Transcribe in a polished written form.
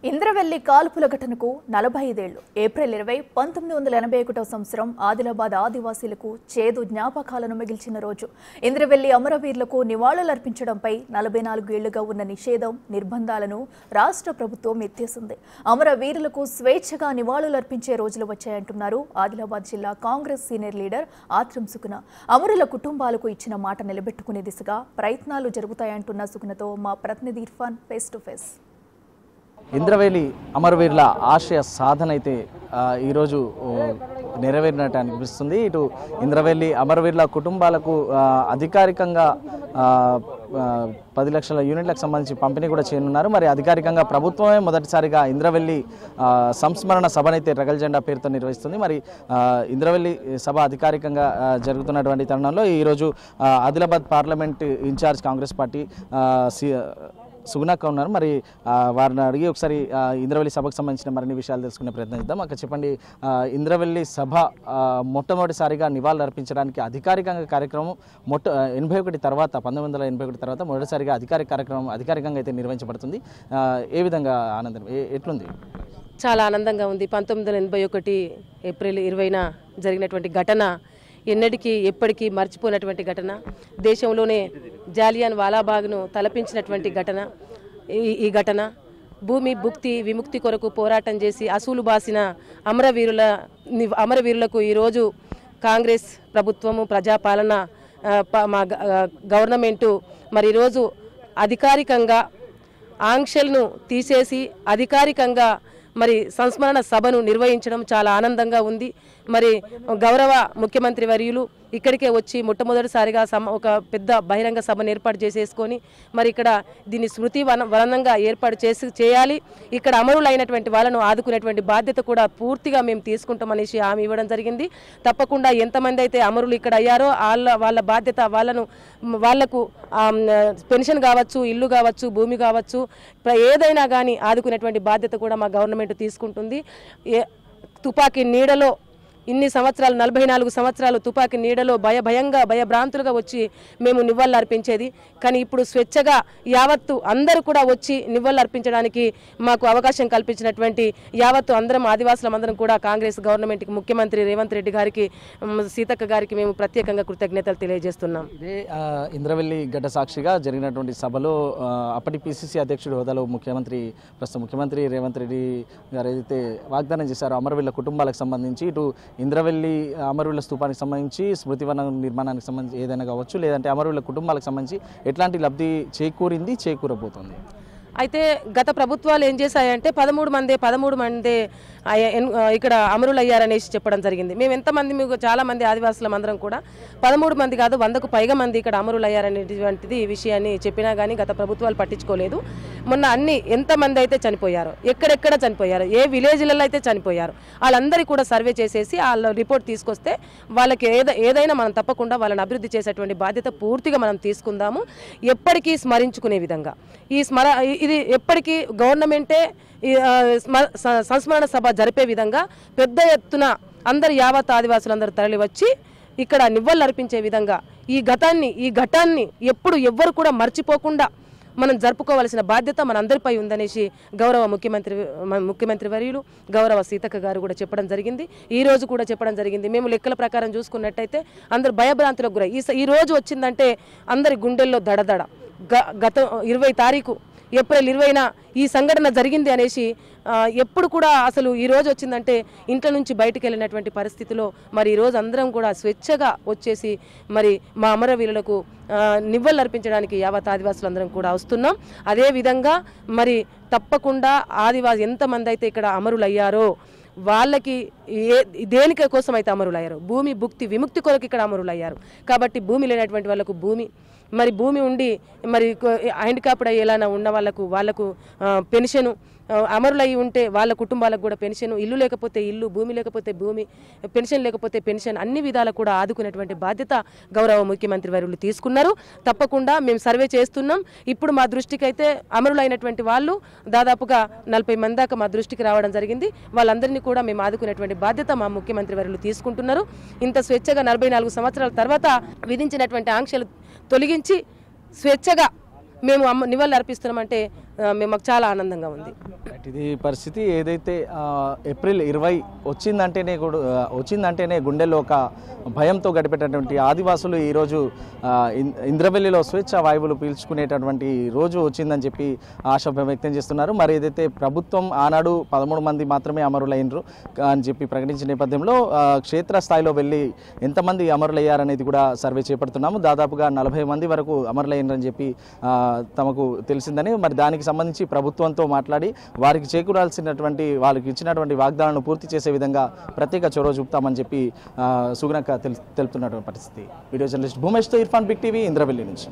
ఇంద్రవెల్లి కాల్పుల ఘటనకు 45 ఏళ్లు. ఏప్రిల్ 20, 1981 సంవత్సరం ఆదిలాబాద్ ఆదివాసీలకు చేదు జ్ఞాపకాలను మిగిల్చిన రోజు. ఇంద్రవెల్లి అమరవీరులకు నివాళులర్పించడంపై 44 ఏళ్లుగా ఉన్న నిషేధం, నిర్బంధాలను రాష్ట్ర ప్రభుత్వం ఎత్తేసింది. అమరవీరులకు స్వేచ్ఛగా నివాళులర్పించే రోజులు వచ్చాయంటున్నారు ఆదిలాబాద్ జిల్లా కాంగ్రెస్ సీనియర్ లీడర్ ఆత్రం సుగుణ. అమరుల కుటుంబాలకు ఇచ్చిన మాట నిలబెట్టుకునే దిశగా ప్రయత్నాలు జరుగుతాయంటున్న సుగుణతో మా ప్రతినిధి Irfan face to face. Indravelli అమరవీరుల ఆశయ సాధన అయితే ఈరోజు నెరవేరినట్టు అనిపిస్తుంది. ఇటు ఇంద్రవెల్లి అమరవీరుల కుటుంబాలకు అధికారికంగా 10 లక్షల యూనిట్లకు సంబంధించి పంపిణీ కూడా చేయనున్నారు. మరి అధికారికంగా ప్రభుత్వమే మొదటిసారిగా ఇంద్రవెల్లి సంస్మరణ సభనైతే రగల్ జెండా పేరుతో నిర్వహిస్తుంది. మరి ఇంద్రవెల్లి సభ అధికారికంగా జరుగుతున్నటువంటి తరుణంలో ఈరోజు Adilabad parliament incharge Congress party సుగుణక్క ఉన్నారు. మరి వారిని అడిగి ఒకసారి ఇంద్రవెల్లి సభకు సంబంధించిన మరిన్ని విషయాలు తెలుసుకునే ప్రయత్నం చేద్దాం. అక్కడ చెప్పండి, ఇంద్రవెల్లి సభ మొట్టమొదటిసారిగా నివాళులు అర్పించడానికి అధికారికంగా కార్యక్రమం 1981 తర్వాత మొదటిసారిగా అధికారికంగా అయితే నిర్వహించబడుతుంది. ఏ విధంగా ఆనందం, ఎట్లుంది? చాలా ఆనందంగా ఉంది. 1981 ఏప్రిల్ 20న జరిగినటువంటి ఘటన ఎన్నటికీ ఎప్పటికీ మర్చిపోయినటువంటి ఘటన. దేశంలోనే జాలియన్ వాలాబాగ్ను తలపించినటువంటి ఘటన ఈ ఘటన. భూమి భుక్తి విముక్తి కొరకు పోరాటం చేసి అసూలు బాసిన అమరవీరులకు ఈరోజు కాంగ్రెస్ ప్రభుత్వము, ప్రజాపాలన, మా గవర్నమెంటు మరి ఈరోజు అధికారికంగా ఆంక్షలను తీసేసి అధికారికంగా మరి సంస్మరణ సభను నిర్వహించడం చాలా ఆనందంగా ఉంది. మరి గౌరవ ముఖ్యమంత్రి వర్యులు ఇక్కడికే వచ్చి మొట్టమొదటిసారిగా ఒక పెద్ద బహిరంగ సభను ఏర్పాటు చేసేసుకొని మరి ఇక్కడ దీన్ని స్మృతి వనంగా ఏర్పాటు చేయాలి. ఇక్కడ అమరులైనటువంటి వాళ్ళను ఆదుకునేటువంటి బాధ్యత కూడా పూర్తిగా మేము తీసుకుంటామనేసి హామీ ఇవ్వడం జరిగింది. తప్పకుండా ఎంతమంది అయితే అమరులు ఇక్కడ అయ్యారో వాళ్ళ బాధ్యత, వాళ్లకు పెన్షన్ కావచ్చు, ఇల్లు కావచ్చు, భూమి కావచ్చు, ఏదైనా కానీ ఆదుకునేటువంటి బాధ్యత కూడా మా గవర్నమెంట్ తీసుకుంటుంది. తుపాకీ నీడలో ఇన్ని సంవత్సరాలు 44 సంవత్సరాలు తుపాకీ నీడలో భయభ్రాంతులుగా వచ్చి మేము నివాళులు అర్పించేది. కానీ ఇప్పుడు స్వేచ్ఛగా యావత్తు అందరూ కూడా వచ్చి నివాళులు అర్పించడానికి మాకు అవకాశం కల్పించినటువంటి యావత్తు అందరం ఆదివాసులం అందరం కూడా కాంగ్రెస్ గవర్నమెంట్కి, ముఖ్యమంత్రి రేవంత్ రెడ్డి గారికి, సీతక్క గారికి మేము ప్రత్యేకంగా కృతజ్ఞతలు తెలియజేస్తున్నాం. ఇదే ఇంద్రవెల్లి ఘట సాక్షిగా జరిగినటువంటి సభలో అప్పటి పిసిసి అధ్యక్షుడు హోదాలో ప్రస్తుత ముఖ్యమంత్రి రేవంత్ రెడ్డి గారు ఏదైతే వాగ్దానం చేశారో అమరవీరుల కుటుంబాలకు సంబంధించి, ఇటు ఇంద్రవెల్లి అమరవీరుల స్తూపానికి సంబంధించి, స్మృతివనం నిర్మాణానికి సంబంధించి ఏదైనా కావచ్చు, లేదంటే అమరవీరుల కుటుంబాలకు సంబంధించి ఎట్లాంటి లబ్ధి చేకూరబోతోంది? అయితే గత ప్రభుత్వాలు ఏం చేశాయంటే 13 మంది ఇక్కడ అమరులు అయ్యారనేసి చెప్పడం జరిగింది. మేము ఎంతమంది, మీకు చాలా మంది ఆదివాసులం అందరం కూడా 13 మంది కాదు 100కు పైగా మంది ఇక్కడ అమరులు అయ్యారనేటువంటిది విషయాన్ని చెప్పినా కానీ గత ప్రభుత్వాలు పట్టించుకోలేదు. మొన్న ఎంతమంది అయితే చనిపోయారో, ఎక్కడెక్కడ చనిపోయారో, ఏ విలేజ్లలో అయితే చనిపోయారో వాళ్ళందరికీ కూడా సర్వే చేసేసి వాళ్ళ రిపోర్ట్ తీసుకొస్తే వాళ్ళకి ఏదైనా మనం తప్పకుండా వాళ్ళని అభివృద్ధి చేసేటువంటి బాధ్యత పూర్తిగా మనం తీసుకుందాము. ఎప్పటికీ స్మరించుకునే విధంగా ఇది ఎప్పటికీ గవర్నమెంటే సంస్మరణ సభ జరిపే విధంగా పెద్ద ఎత్తున అందరు యావత్ ఆదివాసులందరూ తరలి వచ్చి ఇక్కడ నివాళులు అర్పించే విధంగా ఈ ఘటాన్ని ఎవ్వరు కూడా మర్చిపోకుండా మనం జరుపుకోవాల్సిన బాధ్యత మనందరిపై ఉందనేసి గౌరవ ముఖ్యమంత్రి వర్యులు, గౌరవ సీతక్క గారు కూడా చెప్పడం జరిగింది. ఈ రోజు కూడా చెప్పడం జరిగింది. మేము లెక్కల ప్రకారం చూసుకున్నట్టయితే అందరు భయభ్రాంతులకు గురై ఈ రోజు వచ్చిందంటే అందరి గుండెల్లో దడదడ. గత 20 తారీఖు ఏప్రిల్ 20న ఈ సంఘటన జరిగింది అనేసి ఎప్పుడు కూడా అసలు ఈ రోజు వచ్చిందంటే ఇంట్లో నుంచి బయటకు వెళ్ళినటువంటి పరిస్థితిలో మరి ఈరోజు అందరం కూడా స్వేచ్ఛగా వచ్చేసి మరి మా అమరవీరులకు నివాళులు అర్పించడానికి యావత్ ఆదివాసులందరం కూడా వస్తున్నాం. అదేవిధంగా మరి తప్పకుండా ఎంతమంది అయితే ఇక్కడ అమరులు అయ్యారో వాళ్ళకి దేనిక కోసం అయితే అమరులు అయ్యారు, భూమి భుక్తి విముక్తి కొరకు ఇక్కడ అమరులు అయ్యారు. కాబట్టి భూమి లేనటువంటి వాళ్ళకు భూమి ఉండి మరి హ్యాండిక్యాప్డ్ అయ్యేలాగా ఉన్న వాళ్ళకు పెన్షను, అమరులయ్యి ఉంటే వాళ్ళ కుటుంబాలకు కూడా పెన్షన్, ఇల్లు లేకపోతే ఇల్లు, భూమి లేకపోతే భూమి, పెన్షన్ లేకపోతే పెన్షన్, అన్ని విధాలు కూడా ఆదుకునేటువంటి బాధ్యత గౌరవ ముఖ్యమంత్రి వర్యులు తీసుకున్నారు. తప్పకుండా మేము సర్వే చేస్తున్నాం. ఇప్పుడు మా దృష్టికి అయితే అమరులైనటువంటి వాళ్ళు దాదాపుగా 40 మంది దాకా మా దృష్టికి రావడం జరిగింది. వాళ్ళందరినీ కూడా మేము ఆదుకునేటువంటి బాధ్యత మా ముఖ్యమంత్రి వర్యులు తీసుకుంటున్నారు. ఇంత స్వేచ్ఛగా 44 సంవత్సరాల తర్వాత విధించినటువంటి ఆంక్షలు తొలగించి స్వేచ్ఛగా మేము నివాళులు అర్పిస్తున్నామంటే మాకు చాలా ఆనందంగా ఉంది. ఇది పరిస్థితి. ఏదైతే ఏప్రిల్ 20 వచ్చిందంటేనే గుండెల్లో ఒక భయంతో గడిపేటటువంటి ఆదివాసులు ఈరోజు ఇంద్రవెల్లిలో స్వేచ్ఛ వాయువులు పీల్చుకునేటటువంటి రోజు వచ్చిందని చెప్పి ఆశ వ్యక్తం చేస్తున్నారు. మరి ఏదైతే ప్రభుత్వం ఆనాడు 13 మంది మాత్రమే అమరులైనరు అని చెప్పి ప్రకటించిన నేపథ్యంలో క్షేత్రస్థాయిలో వెళ్ళి ఎంతమంది అమరులయ్యారనేది కూడా సర్వే చేపడుతున్నాము. దాదాపుగా 40 మంది వరకు అమరులైనరని చెప్పి తమకు తెలిసిందని, మరి దానికి సంబంధించి ప్రభుత్వంతో మాట్లాడి వారికి చేకూరాల్సినటువంటి వాళ్ళకి ఇచ్చినటువంటి వాగ్దానాలను పూర్తి చేసే విధంగా ప్రత్యేక చొరవ చూపుతామని చెప్పి సుగుణక్క తెలుపుతున్నటువంటి పరిస్థితి. వీడియో జర్నలిస్ట్ భూమేష్తో ఇర్ఫాన్, బిగ్ టీవీ, ఇంద్రవెల్లి నుంచి.